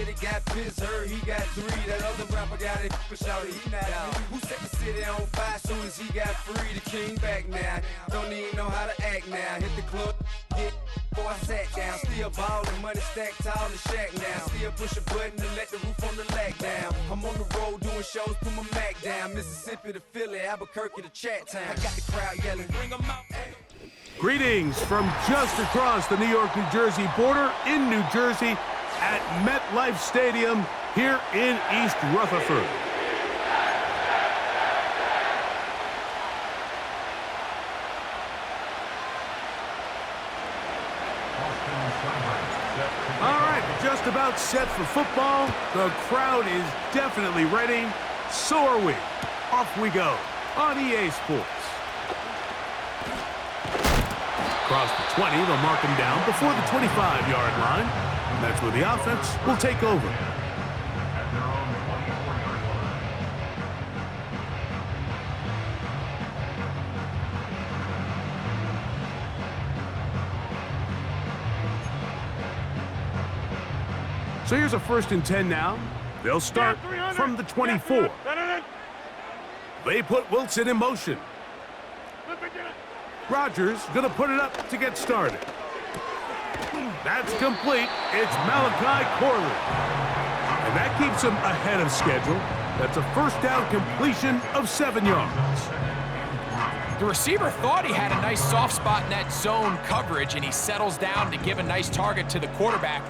said he got pissed, heard he got 3. That other rapper got it, but shouted he not me. Who set the city on fire soon as he got free? The king back now, don't even know how to act now. Hit the club, get before I sat down. Still ballin', money stacked tall in shack now. Still push a button to let the roof on the lag down. I'm on the road doing shows, put my Mac down. Mississippi to Philly, Albuquerque to Chat Town. I got the crowd yelling, bring 'em out. Greetings from just across the New York-New Jersey border in New Jersey at MetLife Stadium here in East Rutherford. All right, just about set for football. The crowd is definitely ready. So are we. Off we go on EA Sports. Across the 20, they'll mark him down before the 25-yard line. That's where the offense will take over. So here's a 1st and 10 now. They'll start from the 24. They put Wilson in motion. Rodgers gonna put it up to get started. That's complete. It's Malachi Corley. And that keeps him ahead of schedule. That's a 1st down completion of 7 yards. The receiver thought he had a nice soft spot in that zone coverage, and he settles down to give a nice target to the quarterback.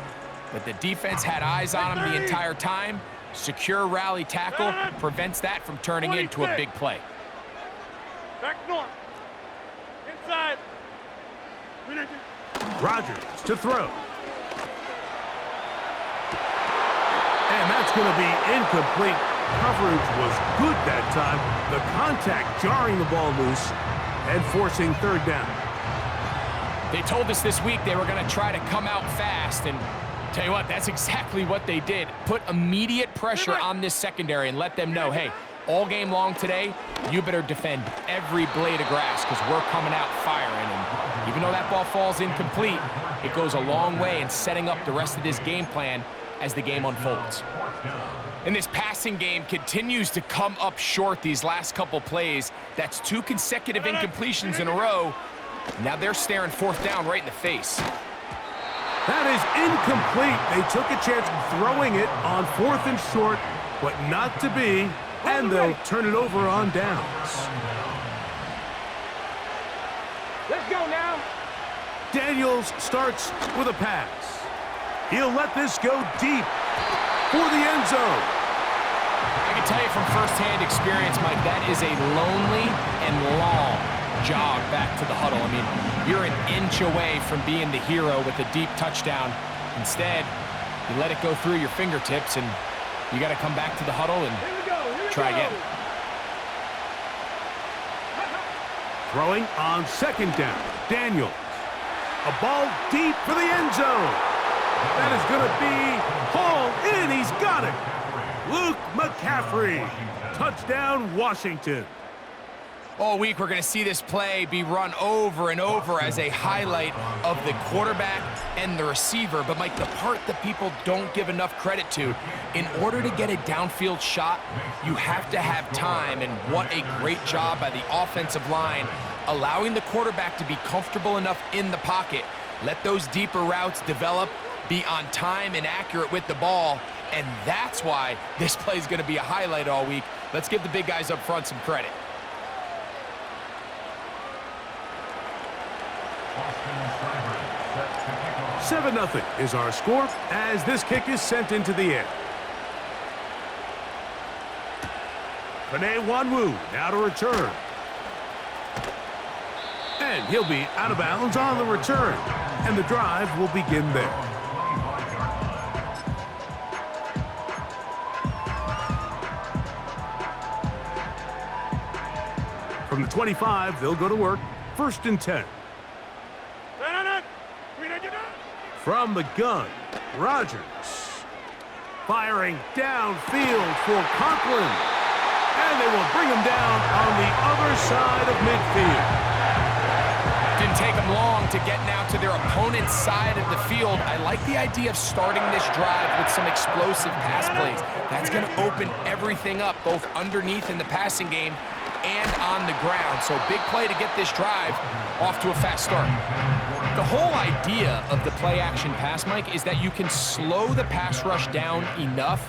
But the defense had eyes on him the entire time. Secure rally tackle prevents that from turning into a big play. Back north. Inside. Rodgers to throw. And that's going to be incomplete. Coverage was good that time. The contact jarring the ball loose and forcing 3rd down. They told us this week they were going to try to come out fast, and tell you what, that's exactly what they did. Put immediate pressure on this secondary and let them know, hey, all game long today, you better defend every blade of grass because we're coming out firing. And even though that ball falls incomplete, it goes a long way in setting up the rest of this game plan as the game unfolds. And this passing game continues to come up short these last couple plays. That's 2 consecutive incompletions in a row. Now they're staring 4th down right in the face. That is incomplete. They took a chance throwing it on 4th and short, but not to be, and they'll turn it over on downs. Let's go now. Daniels starts with a pass. He'll let this go deep for the end zone. I can tell you from firsthand experience, Mike, that is a lonely and long jog back to the huddle. I mean, you're an inch away from being the hero with a deep touchdown. Instead, you let it go through your fingertips, and you got to come back to the huddle and try again. Throwing on 2nd down, Daniels. A ball deep for the end zone. That is going to be hauled in. He's got it. Luke McCaffrey. Touchdown, Washington. All week, we're going to see this play be run over and over as a highlight of the quarterback and the receiver. But, Mike, the part that people don't give enough credit to, in order to get a downfield shot, you have to have time. And what a great job by the offensive line, allowing the quarterback to be comfortable enough in the pocket. Let those deeper routes develop, be on time and accurate with the ball. And that's why this play is going to be a highlight all week. Let's give the big guys up front some credit. 7-0 is our score as this kick is sent into the air. Panay Wanwu now to return. And he'll be out of bounds on the return. And the drive will begin there. From the 25, they'll go to work. 1st and 10. From the gun, Rodgers. Firing downfield for Conklin. And they will bring him down on the other side of midfield. Didn't take them long to get now to their opponent's side of the field. I like the idea of starting this drive with some explosive pass plays. That's going to open everything up, both underneath in the passing game and on the ground. So big play to get this drive off to a fast start. The whole idea of the play-action pass, Mike, is that you can slow the pass rush down enough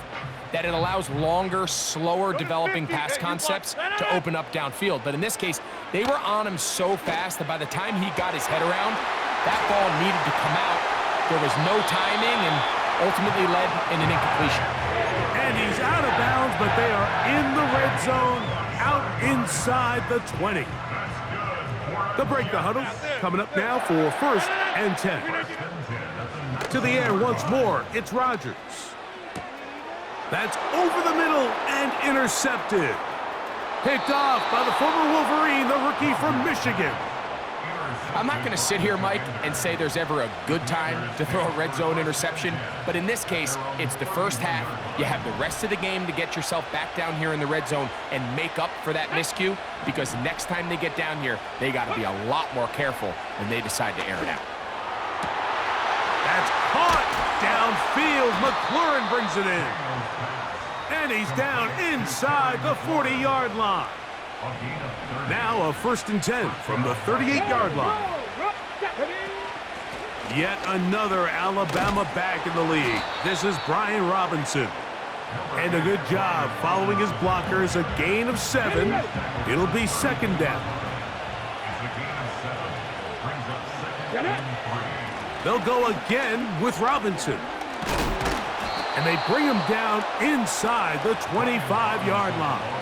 that it allows longer, slower developing pass concepts to open up downfield. But in this case, they were on him so fast that by the time he got his head around, that ball needed to come out. There was no timing and ultimately led in an incompletion. And he's out of bounds, but they are in the red zone, out inside the 20. They'll break the huddle. Coming up now for 1st and 10. To the air once more, it's Rodgers. That's over the middle and intercepted. Picked off by the former Wolverine, the rookie from Michigan. I'm not going to sit here, Mike, and say there's ever a good time to throw a red zone interception, but in this case, it's the first half. You have the rest of the game to get yourself back down here in the red zone and make up for that miscue, because next time they get down here, they got to be a lot more careful when they decide to air it out. That's caught downfield. McLaurin brings it in. And he's down inside the 40-yard line. Now a 1st and 10 from the 38-yard line. Yet another Alabama back in the league. This is Brian Robinson. And a good job following his blockers. A gain of 7. It'll be 2nd down. They'll go again with Robinson. And they bring him down inside the 25-yard line.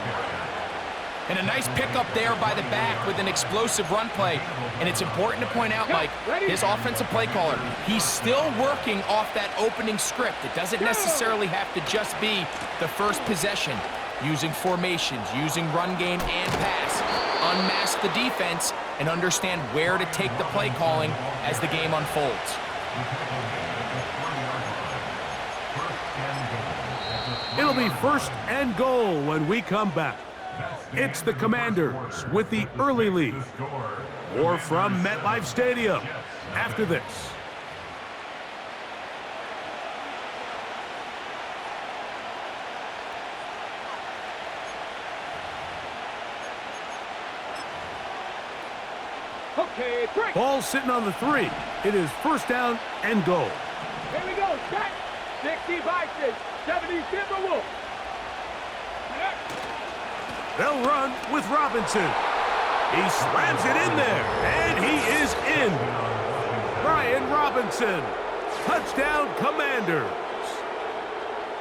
And a nice pickup there by the back with an explosive run play. And it's important to point out, Mike, his offensive play caller, he's still working off that opening script. It doesn't necessarily have to just be the first possession. Using formations, using run game and pass. Unmask the defense and understand where to take the play calling as the game unfolds. It'll be 1st and goal when we come back. It's the Commanders with the early lead. More from MetLife Stadium after this. Okay, break. Ball sitting on the 3. It is 1st down and goal. Here we go. Set. 60 Vikings. 70 Timberwolves. They'll run with Robinson. He slams it in there, and he is in. Brian Robinson. Touchdown, Commanders.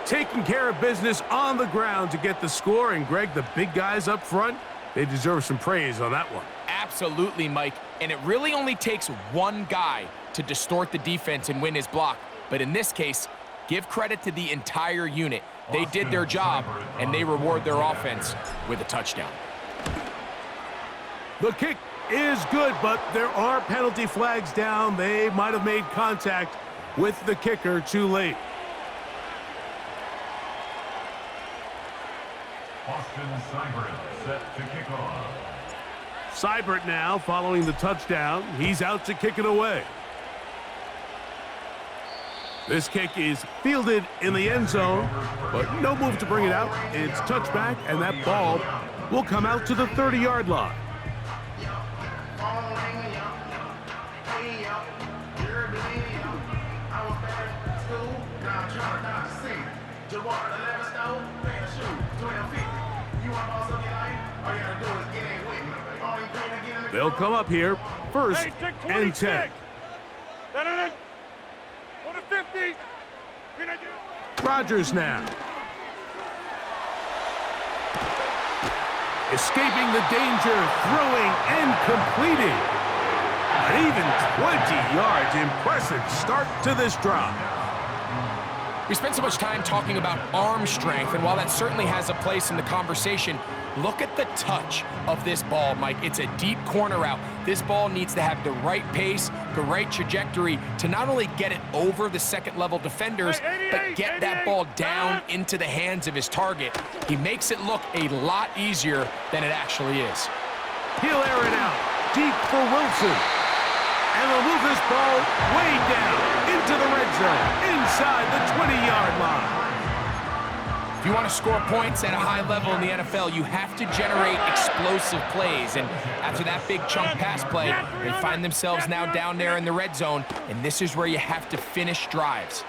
Taking care of business on the ground to get the score. And, Greg, the big guys up front, they deserve some praise on that one. Absolutely, Mike. And it really only takes one guy to distort the defense and win his block. But in this case, give credit to the entire unit. They did their job, and they reward their offense with a touchdown. The kick is good, but there are penalty flags down. They might have made contact with the kicker too late. Austin Seibert set to kick off. Seibert now following the touchdown. He's out to kick it away. This kick is fielded in the end zone, but no move to bring it out. It's touchback, and that ball will come out to the 30-yard line. They'll come up here, 1st and 10. On the 50. Rodgers now. Escaping the danger, throwing and completing. An even 20 yards. Impressive start to this drive. We spent so much time talking about arm strength, and while that certainly has a place in the conversation, look at the touch of this ball, Mike. It's a deep corner route. This ball needs to have the right pace, the right trajectory to not only get it over the second-level defenders, but get that ball down into the hands of his target. He makes it look a lot easier than it actually is. He'll air it out. Deep for Wilson. And they'll move this ball way down into the red zone, inside the 20-yard line. If you want to score points at a high level in the NFL, you have to generate explosive plays. And after that big chunk pass play, they find themselves now down there in the red zone, and this is where you have to finish drives.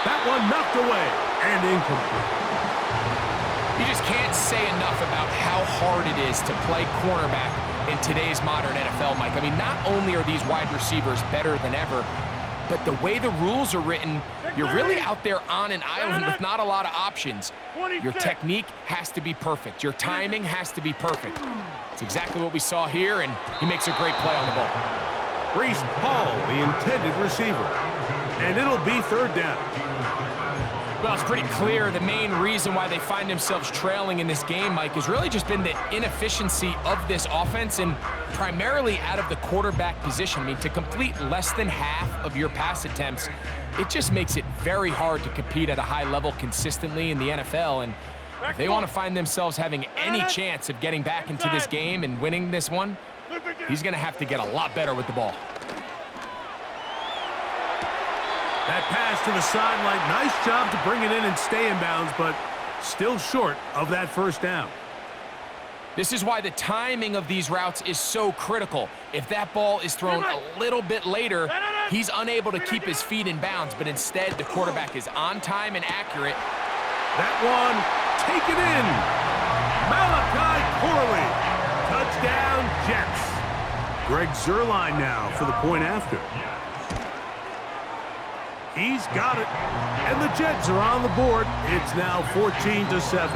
That one knocked away and incomplete. You just can't say enough about how hard it is to play cornerback in today's modern NFL, Mike. I mean, not only are these wide receivers better than ever, but the way the rules are written, you're really out there on an island with not a lot of options. Your technique has to be perfect. Your timing has to be perfect. It's exactly what we saw here, and he makes a great play on the ball. Breece Hall, the intended receiver. And it'll be third down. Well, it's pretty clear the main reason why they find themselves trailing in this game, Mike, has really just been the inefficiency of this offense and primarily out of the quarterback position. I mean, to complete less than half of your pass attempts, it just makes it very hard to compete at a high level consistently in the NFL. And if they want to find themselves having any chance of getting back into this game and winning this one, he's going to have to get a lot better with the ball. That pass to the sideline, nice job to bring it in and stay in bounds, but still short of that first down. This is why the timing of these routes is so critical. If that ball is thrown a little bit later, he's unable to keep his feet in bounds, but instead the quarterback is on time and accurate. That one, taken in. Malachi Corley. Touchdown, Jets. Greg Zuerlein now for the point after. He's got it, and the Jets are on the board. It's now 14-7.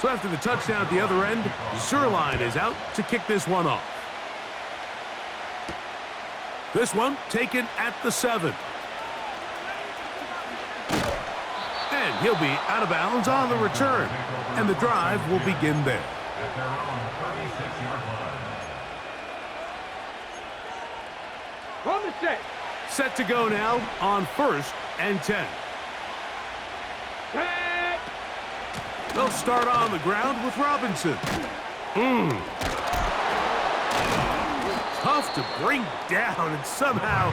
So after the touchdown at the other end, Zuerlein is out to kick this one off. This one taken at the 7. And he'll be out of bounds on the return, and the drive will begin there. At their own 36-yard line. From the set. Set to go now on 1st and 10. They'll start on the ground with Robinson. Tough to bring down, and somehow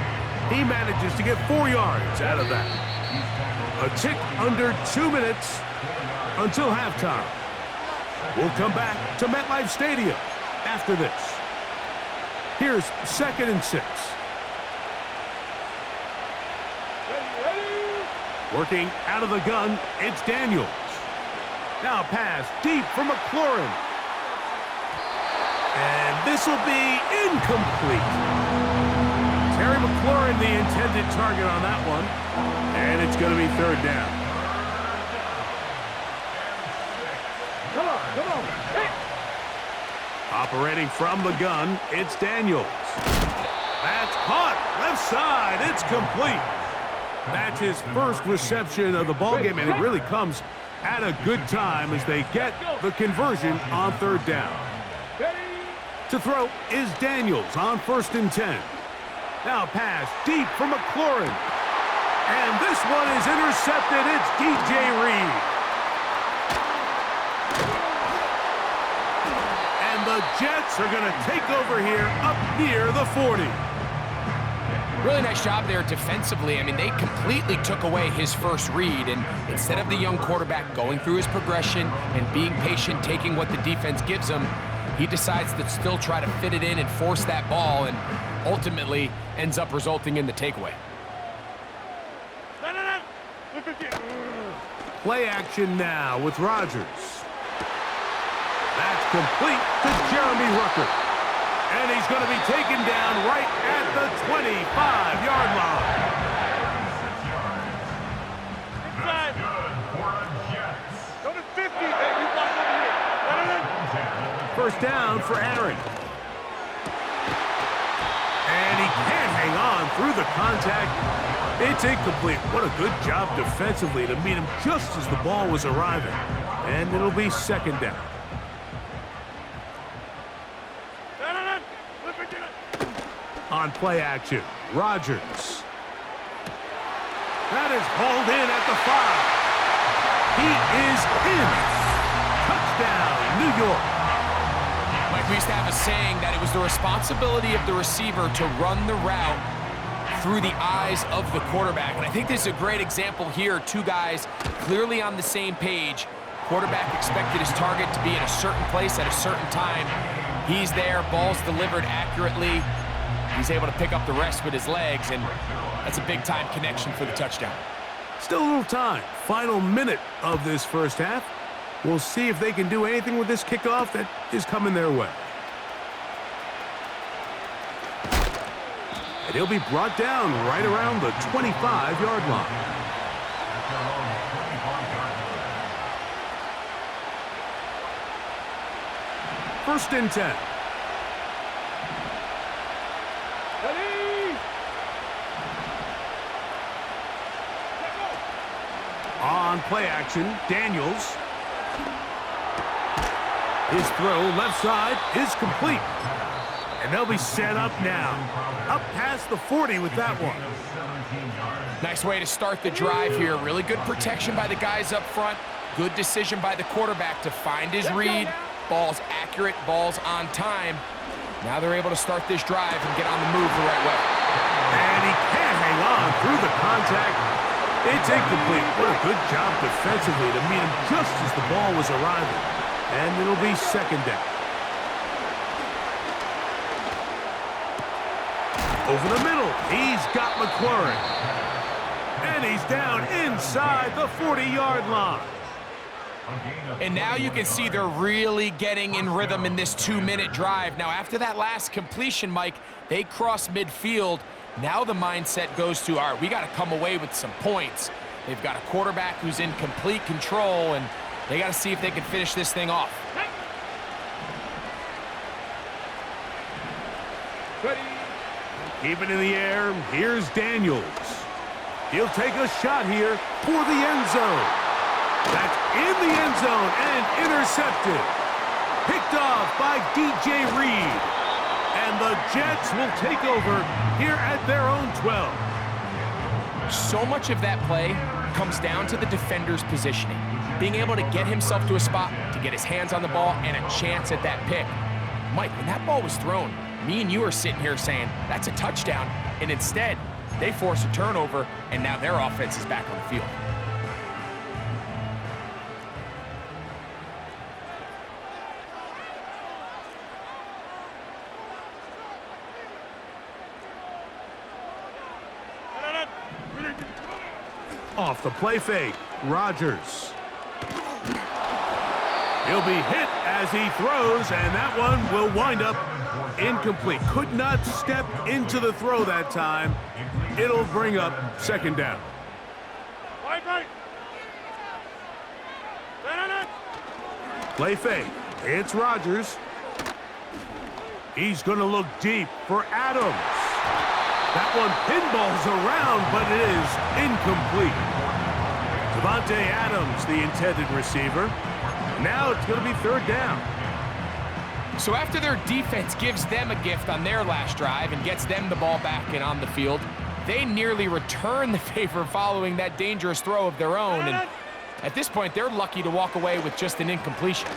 he manages to get 4 yards out of that. A tick under 2 minutes until halftime. We'll come back to MetLife Stadium after this. Here's 2nd and 6. Working out of the gun, it's Daniels. Now pass deep for McLaurin. And this will be incomplete. Terry McLaurin, the intended target on that one. And it's going to be 3rd down. Come on. Hey. Operating from the gun, it's Daniels. That's caught. Left side, it's complete. That's his first reception of the ballgame, and it really comes at a good time as they get the conversion on 3rd down. To throw is Daniels on 1st and 10. Now pass deep for McLaurin. And this one is intercepted. It's DJ Reed. And the Jets are going to take over here up near the 40. Really nice job there defensively. I mean, they completely took away his first read, and instead of the young quarterback going through his progression and being patient, taking what the defense gives him, he decides to still try to fit it in and force that ball, and ultimately ends up resulting in the takeaway. Play action now with Rodgers. That's complete to Jeremy Ruckert. And he's going to be taken down right at the 25-yard line. That's good for a Jets. Go to 50, baby. First down for Aaron. And he can't hang on through the contact. It's incomplete. What a good job defensively to meet him just as the ball was arriving. And it'll be 2nd down. On play action, Rodgers. That is hauled in at the 5. He is in. Touchdown, New York. Mike, we used to have a saying that it was the responsibility of the receiver to run the route through the eyes of the quarterback. And I think this is a great example here. Two guys clearly on the same page. Quarterback expected his target to be in a certain place at a certain time. He's there, ball's delivered accurately. He's able to pick up the rest with his legs, and that's a big-time connection for the touchdown. Still a little time. Final minute of this first half. We'll see if they can do anything with this kickoff that is coming their way. And he'll be brought down right around the 25-yard line. First and 10. Ready? On play action, Daniels. His throw left side is complete. And they'll be set up now. Up past the 40 with that one. Nice way to start the drive here. Really good protection by the guys up front. Good decision by the quarterback to find his read. Ball's accurate, ball's on time. Now they're able to start this drive and get on the move the right way. And he can't hang on through the contact. It's incomplete. What a good job defensively to meet him just as the ball was arriving. And it'll be second down. Over the middle, he's got McLaurin. And he's down inside the 40-yard line. And now you can see they're really getting in rhythm in this 2-minute drive. Now, after that last completion, Mike, they cross midfield. Now the mindset goes to, all right, we got to come away with some points. They've got a quarterback who's in complete control, and they got to see if they can finish this thing off. Ready? Keep it in the air. Here's Daniels. He'll take a shot here for the end zone. That's in the end zone and intercepted. Picked off by DJ Reed. And the Jets will take over here at their own 12. So much of that play comes down to the defender's positioning. Being able to get himself to a spot, to get his hands on the ball, and a chance at that pick. Mike, when that ball was thrown, me and you are sitting here saying, that's a touchdown. And instead, they force a turnover, and now their offense is back on the field. Off the play fake, Rodgers. He'll be hit as he throws, and that one will wind up incomplete. Could not step into the throw that time. It'll bring up second down. Play fake. It's Rodgers. He's going to look deep for Adams. That one pinballs around, but it is incomplete. Devontae Adams, the intended receiver. Now it's going to be third down. So after their defense gives them a gift on their last drive and gets them the ball back and on the field, they nearly return the favor following that dangerous throw of their own. And at this point, they're lucky to walk away with just an incompletion.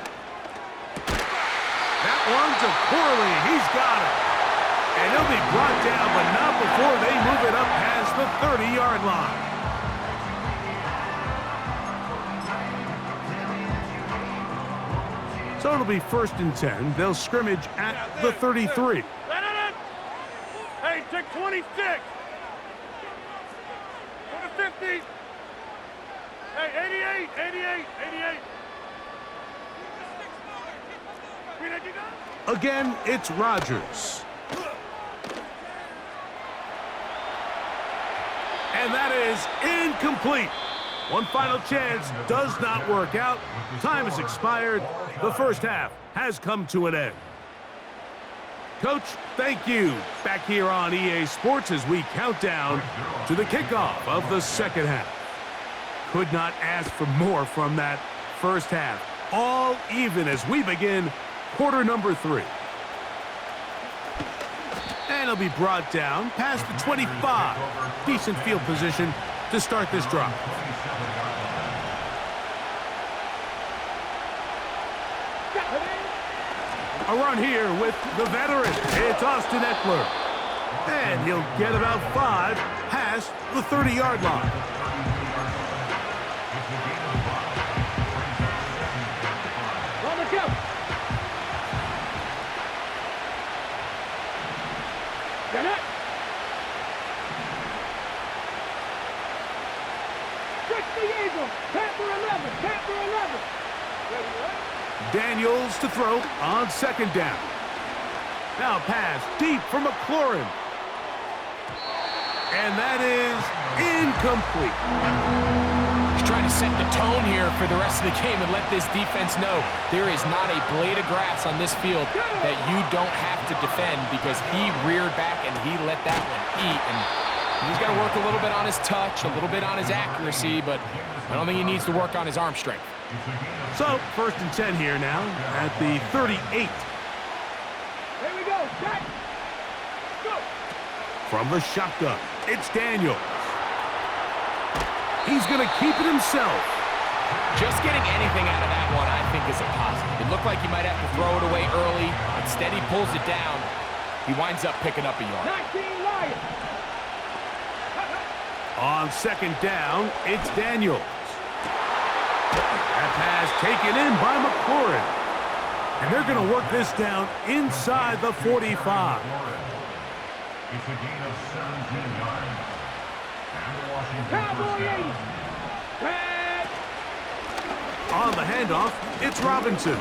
That one to Corley. He's got it. And he'll be brought down, but not before they move it up past the 30-yard line. So it'll be first and 10. They'll scrimmage at the 33. Hey, take 26. Go to 50. Hey, 88. Again, it's Rodgers. And that is incomplete. One final chance does not work out. Time has expired. The first half has come to an end. Coach, thank you. Back here on EA Sports as we count down to the kickoff of the second half. Could not ask for more from that first half. All even as we begin quarter number 3. And he'll be brought down past the 25. Decent field position to start this drive. A run here with the veteran. It's Austin Eckler. And he'll get about 5 past the 30-yard line. On the count. Get it. Trick the Eagle. Panther 11. Panther 11. Daniels to throw on second down. Now pass deep for McLaurin. And that is incomplete. He's trying to set the tone here for the rest of the game and let this defense know there is not a blade of grass on this field that you don't have to defend, because he reared back and he let that one eat. And he's got to work a little bit on his touch, a little bit on his accuracy, but I don't think he needs to work on his arm strength. So, 1st and 10 here now at the 38. Here we go. Set. Go. From the shotgun, it's Daniels. He's going to keep it himself. Just getting anything out of that one, I think, is a positive. It looked like he might have to throw it away early. Instead, he pulls it down. He winds up picking up a yard. 19 Lions. On second down, it's Daniels. That pass taken in by McLaurin. And they're going to work this down inside the 45. It's a gain of 17 yards. And the Washington Cowboy first 80. down. Red. On the handoff, it's Robinson.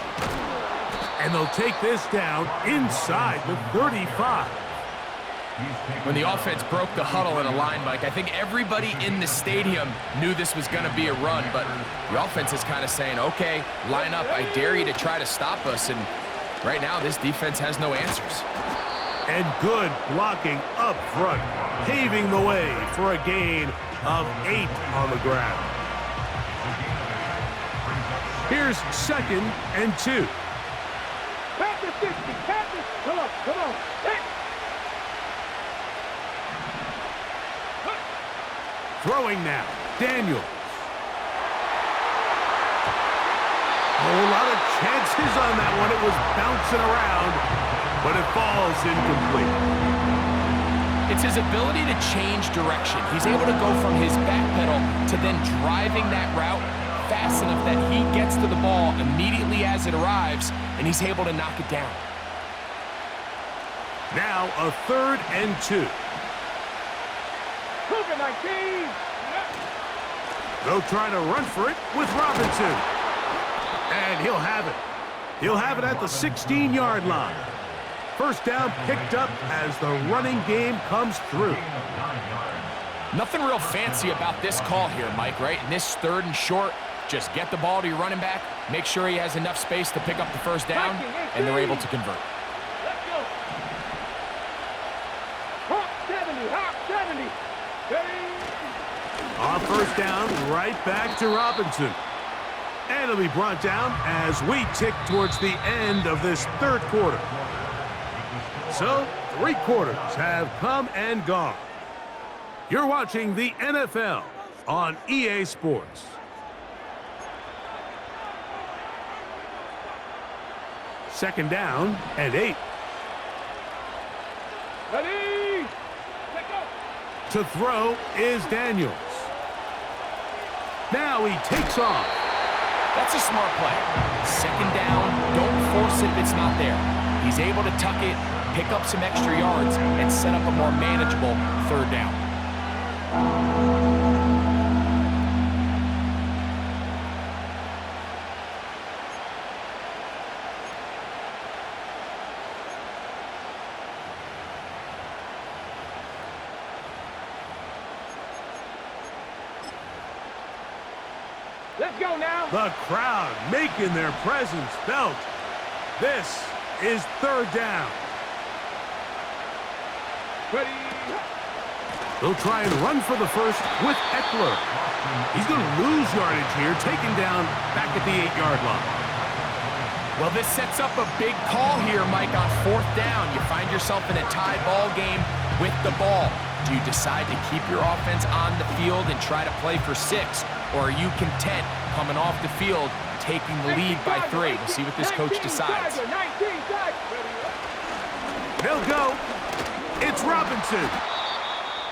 And they'll take this down inside the 35. When the offense broke the huddle in a line, Mike, I think everybody in the stadium knew this was going to be a run, but the offense is kind of saying, okay, line up, I dare you to try to stop us, and right now this defense has no answers. And good blocking up front, paving the way for a gain of 8 on the ground. Here's 2nd and 2. Panther 60. Panther. Come on. Come on. Hit. Throwing now, Daniels. A whole lot of chances on that one. It was bouncing around, but it falls incomplete. It's his ability to change direction. He's able to go from his back pedal to then driving that route fast enough that he gets to the ball immediately as it arrives, and he's able to knock it down. Now a 3rd and 2. Cougar 19. They'll try to run for it with Robinson. And he'll have it. He'll have it at the 16-yard line. First down picked up as the running game comes through. Nothing real fancy about this call here, Mike, right? In this 3rd and short, just get the ball to your running back, make sure he has enough space to pick up the first down, and they're able to convert. Let's go. Hawk 70. Hawk 70. On first down, right back to Robinson. And it'll be brought down as we tick towards the end of this 3rd quarter. So, 3 quarters have come and gone. You're watching the NFL on EA Sports. Second down and 8. Ready. Let go. To throw is Daniels. Now he takes off. That's a smart play. Second down, don't force it if it's not there. He's able to tuck it, pick up some extra yards, and set up a more manageable 3rd down. Let's go now. The crowd making their presence felt. This is 3rd down. Ready. They'll try and run for the first with Eckler. He's going to lose yardage here, taken down back at the 8-yard line. Well, this sets up a big call here, Mike, on 4th down. You find yourself in a tie ball game with the ball. Do you decide to keep your offense on the field and try to play for 6? Or are you content coming off the field, taking the lead by 3. We'll see what this coach decides. They'll go. It's Robinson.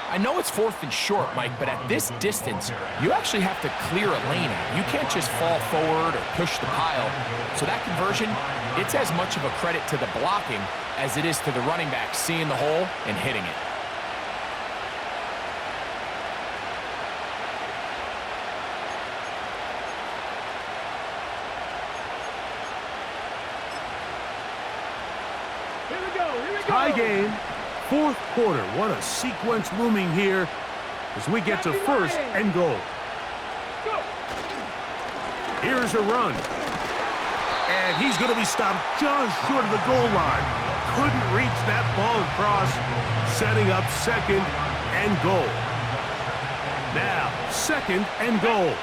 I know it's 4th and short, Mike, but at this distance, you actually have to clear a lane out. You can't just fall forward or push the pile. So that conversion, it's as much of a credit to the blocking as it is to the running back seeing the hole and hitting it. Tie game, 4th quarter. What a sequence looming here as we get to 1st and goal. Here's a run. And he's going to be stopped just short of the goal line. Couldn't reach that ball across, setting up 2nd and goal. Now, 2nd and goal.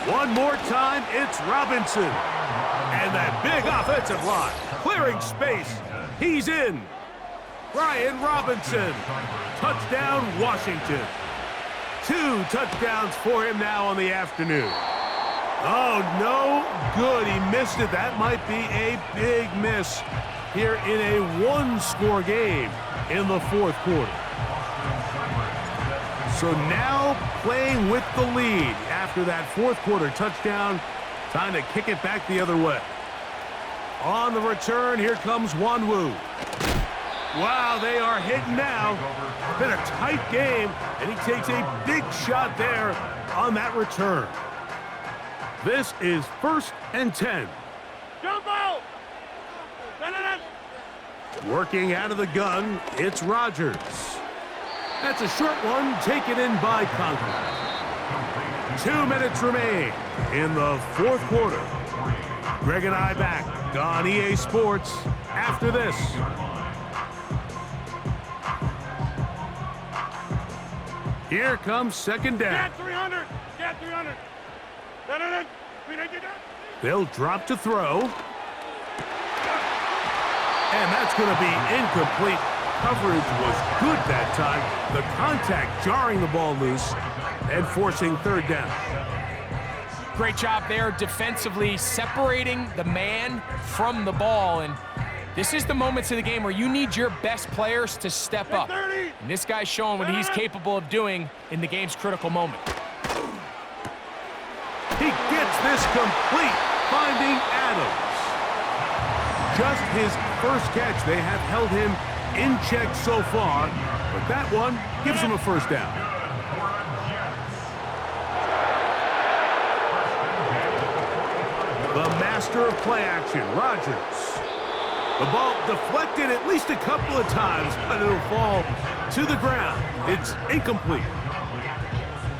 One more time, it's Robinson. And that big offensive line, clearing space. He's in. Brian Robinson. Touchdown, Washington. 2 touchdowns for him now on the afternoon. Oh, no good. He missed it. That might be a big miss here in a 1-score game in the 4th quarter. So now playing with the lead after that 4th quarter touchdown. Time to kick it back the other way. On the return, here comes Wanwu. Wow, they are hitting now. Been a tight game, and he takes a big shot there on that return. This is 1st and 10. Jump out! Working out of the gun, it's Rodgers. That's a short one, taken in by Conklin. 2 minutes remain in the 4th quarter. Greg and I back on EA Sports after this. Here comes 2nd down. Get 300! Get 300! They'll drop to throw. And that's going to be incomplete. Coverage was good that time. The contact jarring the ball loose and forcing 3rd down. Great job there defensively, separating the man from the ball. And this is the moments of the game where you need your best players to step up. And this guy's showing what he's capable of doing in the game's critical moment. He gets this complete, finding Adams. Just his first catch. They have held him in check so far, but that one gives him a 1st down. The master of play action, Rodgers. The ball deflected at least a couple of times, but it'll fall to the ground. It's incomplete.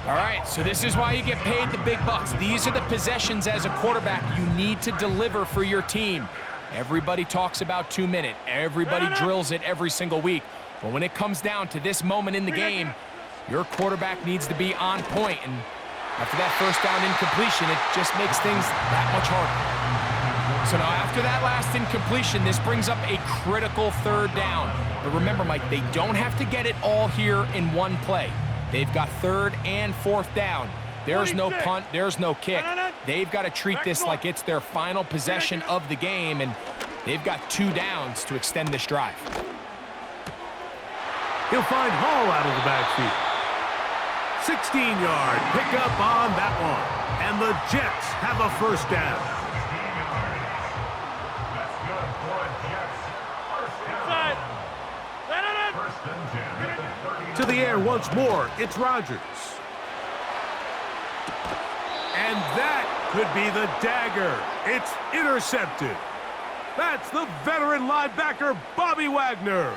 All right, so this is why you get paid the big bucks. These are the possessions as a quarterback you need to deliver for your team. Everybody talks about 2-minute. Everybody drills it every single week. But when it comes down to this moment in the game, your quarterback needs to be on point. And after that 1st down incompletion, it just makes things that much harder. So now after that last incompletion, this brings up a critical 3rd down. But remember, Mike, they don't have to get it all here in one play. They've got 3rd and 4th down. There's no punt, there's no kick. They've got to treat this like it's their final possession of the game, and they've got 2 downs to extend this drive. He'll find Hall out of the backfield. 16-yard pickup on that one, and the Jets have a 1st down. To the air once more, it's Rodgers. And that could be the dagger. It's intercepted. That's the veteran linebacker, Bobby Wagner.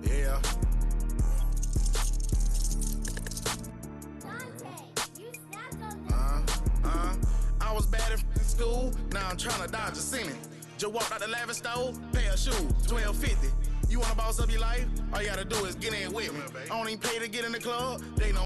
Yeah. I was bad in school, now I'm trying to dodge a sentence. Just walked out the lavish store, pair of shoes, $12.50. You wanna boss up your life? All you gotta do is get in with me. I don't even pay to get in the club. They know